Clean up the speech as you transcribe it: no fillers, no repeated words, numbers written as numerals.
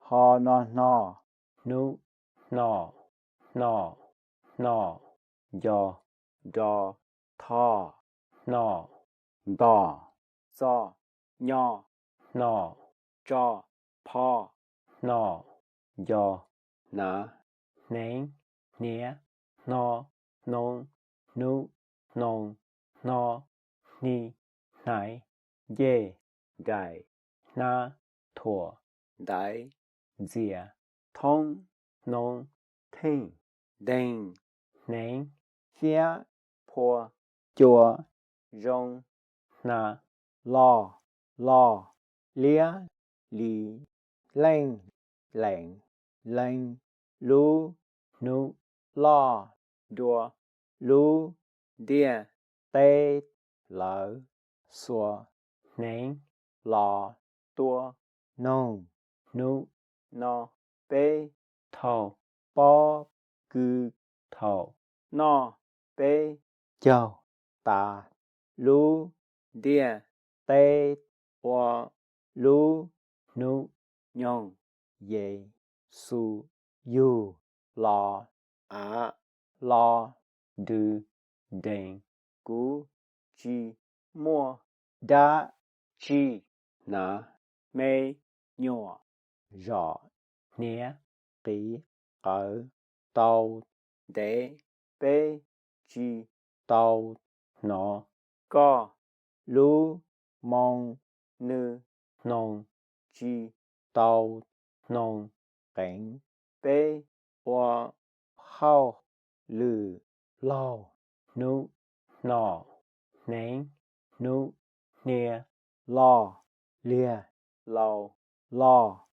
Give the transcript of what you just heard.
ho no no, nu no no no do do, tho no đò, do nho, no cho pho, no do nã, nén nía no nôn nu nôn no ni nải dê gài, na thủa đại, dìa thông, nôn thinh, đinh, nén phía, po, chùa, rong, na lo, lía, lì, lanh, lạnh, lanh, lú, nu lo, đùa, lú, đia, tê, lỡ, xua, nén lò, tua, nông, nu no, bê, thâu bó, cư, thâu no, bê, châu, tà, lú, đia, tê, hoa, lú, nu nhông, dê, su, yu, lò, á, lo, đư đền cú, chi, mua, đá, chi, nã, mê, nhỏ, rõ, nía tí, ở, tàu, đế, bê, chi, tàu, no co, lú, mong, nư, nôn chi, tàu, nôn cảnh, bê, hoa, hao, lư, lâu, nu no nén nu nia lo, lia, lâu, lo,